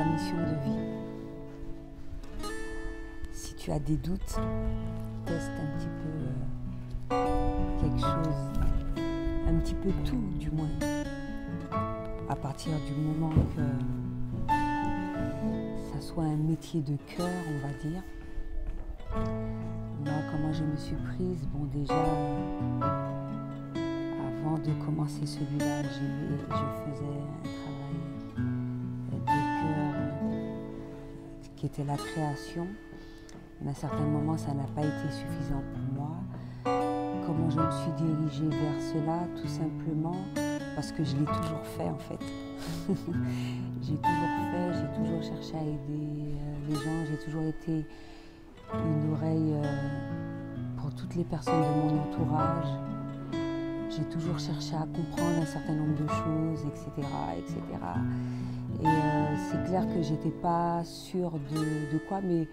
ta mission de vie. Si tu as des doutes, teste un petit peu quelque chose, un petit peu tout du moins. À partir du moment que ça soit un métier de cœur, on va dire. Moi, comment je me suis prise, bon déjà, avant de commencer celui-là, je faisais un travail de cœur qui était la création. Mais à un certain moment, ça n'a pas été suffisant pour moi. Comment je me suis dirigée vers cela? Tout simplement parce que je l'ai toujours fait en fait. J'ai toujours cherché à aider les gens, j'ai toujours été une oreille pour toutes les personnes de mon entourage. J'ai toujours cherché à comprendre un certain nombre de choses, etc. etc. Et c'est clair que j'étais pas sûre de quoi, mais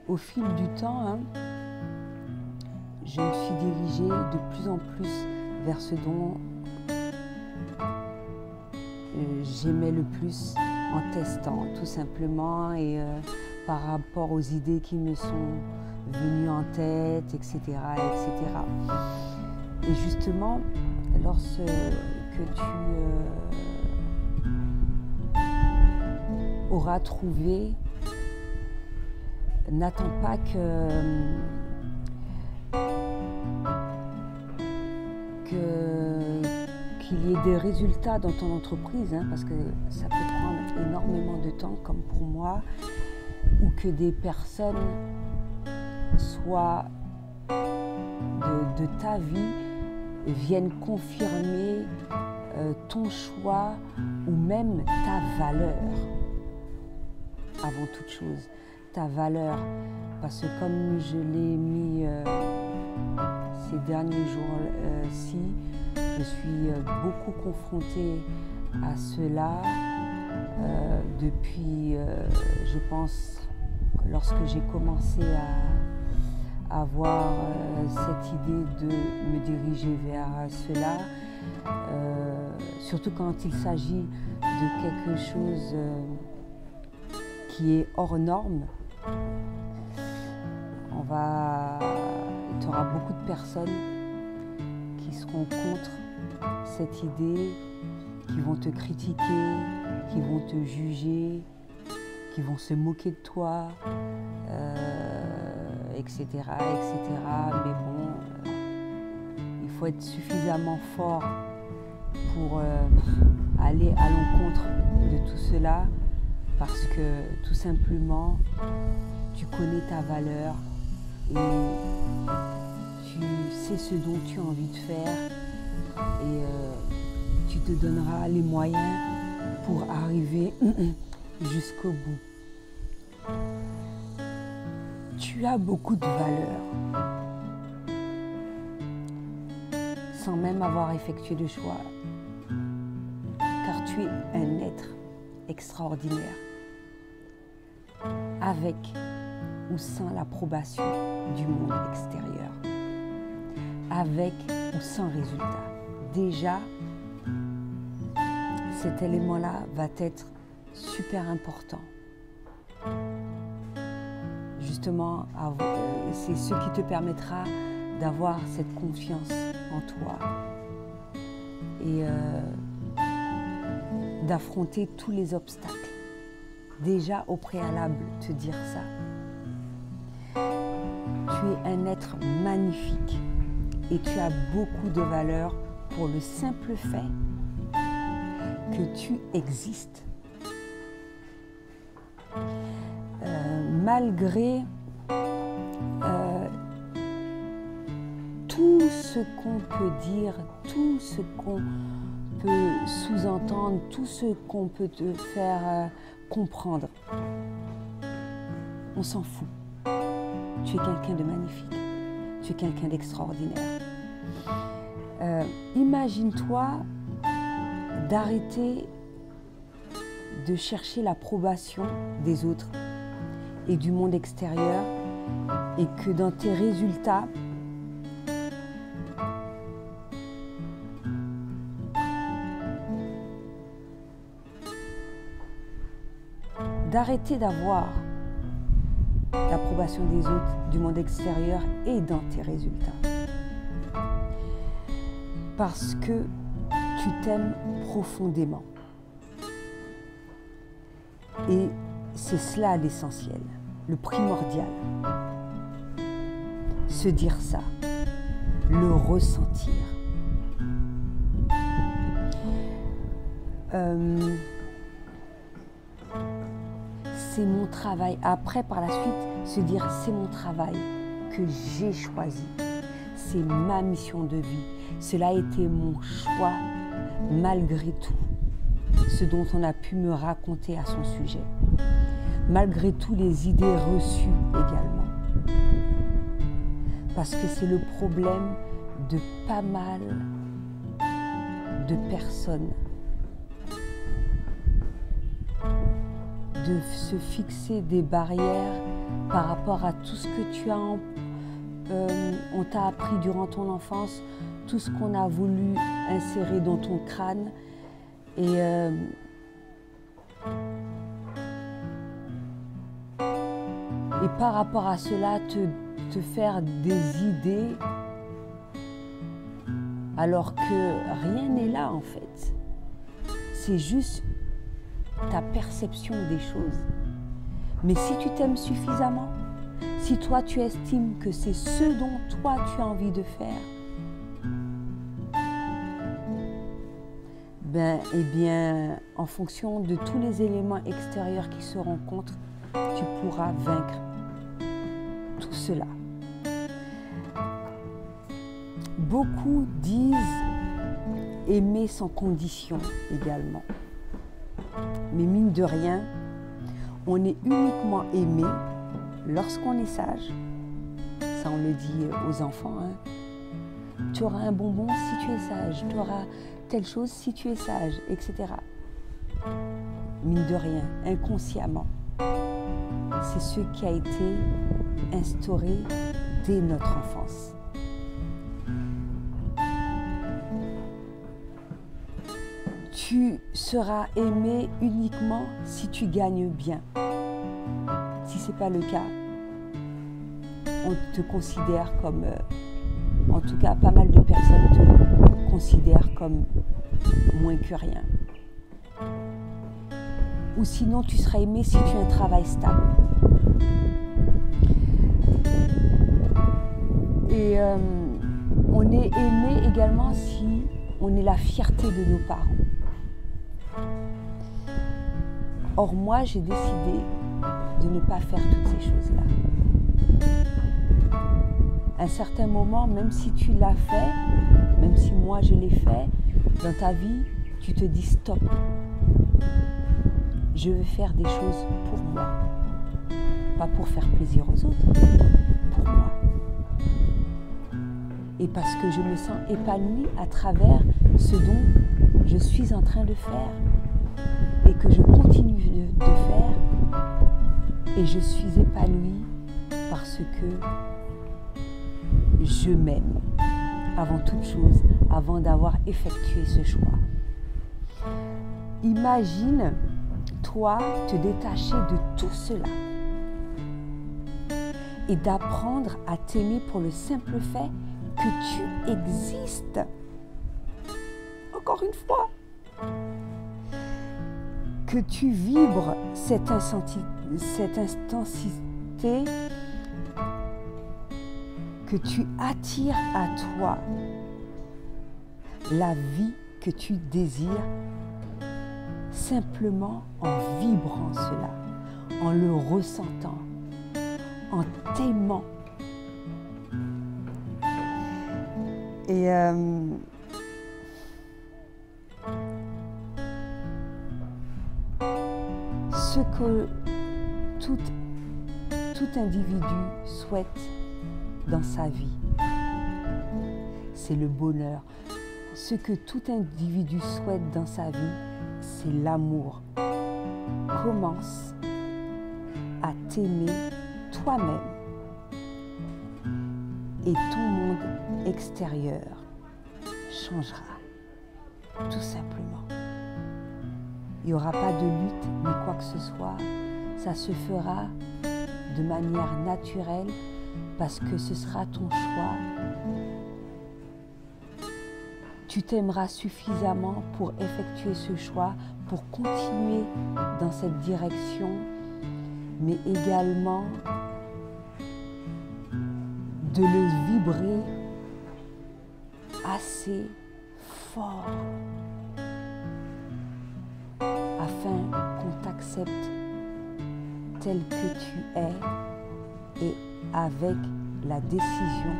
au fil du temps, je me suis dirigée de plus en plus vers ce dont j'aimais le plus en testant, tout simplement, et par rapport aux idées qui me sont venues en tête, etc. etc. Et justement, lorsque tu auras trouvé, n'attends pas qu'il y ait des résultats dans ton entreprise, parce que ça peut prendre énormément de temps, comme pour moi, ou que des personnes soient de ta vie viennent confirmer ton choix ou même ta valeur. Avant toute chose, ta valeur, parce que comme je l'ai mis ces derniers jours-ci, je suis beaucoup confrontée à cela depuis, je pense, lorsque j'ai commencé à avoir cette idée de me diriger vers cela, surtout quand il s'agit de quelque chose qui est hors norme. Tu auras beaucoup de personnes qui seront contre cette idée, qui vont te critiquer, qui vont te juger, qui vont se moquer de toi, etc., etc. Mais bon, il faut être suffisamment fort pour aller à l'encontre de tout cela, parce que tout simplement, tu connais ta valeur et tu sais ce dont tu as envie de faire et tu te donneras les moyens pour arriver jusqu'au bout. Tu as beaucoup de valeur sans même avoir effectué de choix, car tu es un être extraordinaire, avec ou sans l'approbation du monde extérieur, avec ou sans résultat. Déjà, cet élément-là va être super important. Justement, c'est ce qui te permettra d'avoir cette confiance en toi et d'affronter tous les obstacles. Déjà au préalable, te dire ça. Tu es un être magnifique et tu as beaucoup de valeur pour le simple fait que tu existes. Malgré tout ce qu'on peut dire, tout ce qu'on peut sous-entendre, tout ce qu'on peut te faire comprendre, on s'en fout. Tu es quelqu'un de magnifique, tu es quelqu'un d'extraordinaire. Imagine-toi d'arrêter de chercher l'approbation des autres et du monde extérieur, et que dans tes résultats, d'arrêter d'avoir l'approbation des autres, du monde extérieur et dans tes résultats. Parce que tu t'aimes profondément. Et c'est cela l'essentiel, le primordial. Se dire ça, le ressentir. C'est mon travail. Après, par la suite, se dire c'est mon travail que j'ai choisi. C'est ma mission de vie. Cela a été mon choix malgré tout. Ce dont on a pu me raconter à son sujet. Malgré tout les idées reçues également. Parce que c'est le problème de pas mal de personnes. De se fixer des barrières par rapport à tout ce que tu as on t'a appris durant ton enfance, tout ce qu'on a voulu insérer dans ton crâne et par rapport à cela te faire des idées alors que rien n'est là en fait. C'est juste ta perception des choses. Mais si tu t'aimes suffisamment, si toi tu estimes que c'est ce dont toi tu as envie de faire, eh bien, en fonction de tous les éléments extérieurs qui se rencontrent, tu pourras vaincre tout cela. Beaucoup disent aimer sans condition également. Mais mine de rien, on est uniquement aimé lorsqu'on est sage. Ça, on le dit aux enfants. Tu auras un bonbon si tu es sage. Tu auras telle chose si tu es sage, etc. Mine de rien, inconsciemment. C'est ce qui a été instauré dès notre enfance. Tu seras aimé uniquement si tu gagnes bien. Si ce n'est pas le cas, on te considère comme, en tout cas pas mal de personnes te considèrent comme moins que rien. Ou sinon tu seras aimé si tu as un travail stable. Et on est aimé également si on est la fierté de nos parents. Or, moi, j'ai décidé de ne pas faire toutes ces choses-là. À un certain moment, même si tu l'as fait, même si moi je l'ai fait, dans ta vie, tu te dis stop. Je veux faire des choses pour moi. Pas pour faire plaisir aux autres, pour moi. Et parce que je me sens épanouie à travers ce dont je suis en train de faire. Et que je continue de faire, et je suis épanouie parce que je m'aime avant toute chose, avant d'avoir effectué ce choix. Imagine, toi, te détacher de tout cela et d'apprendre à t'aimer pour le simple fait que tu existes. Encore une fois. Que tu vibres cette intensité, que tu attires à toi la vie que tu désires simplement en vibrant cela, en le ressentant, en t'aimant. Et ce que tout individu souhaite dans sa vie, c'est le bonheur. Ce que tout individu souhaite dans sa vie, c'est l'amour. Commence à t'aimer toi-même et ton monde extérieur changera, tout simplement. Il n'y aura pas de lutte ni quoi que ce soit. ça se fera de manière naturelle parce que ce sera ton choix. Tu t'aimeras suffisamment pour effectuer ce choix, pour continuer dans cette direction, mais également de le vibrer assez fort afin qu'on t'accepte tel que tu es et avec la décision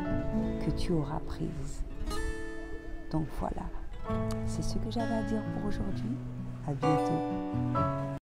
que tu auras prise. Donc voilà, c'est ce que j'avais à dire pour aujourd'hui. À bientôt.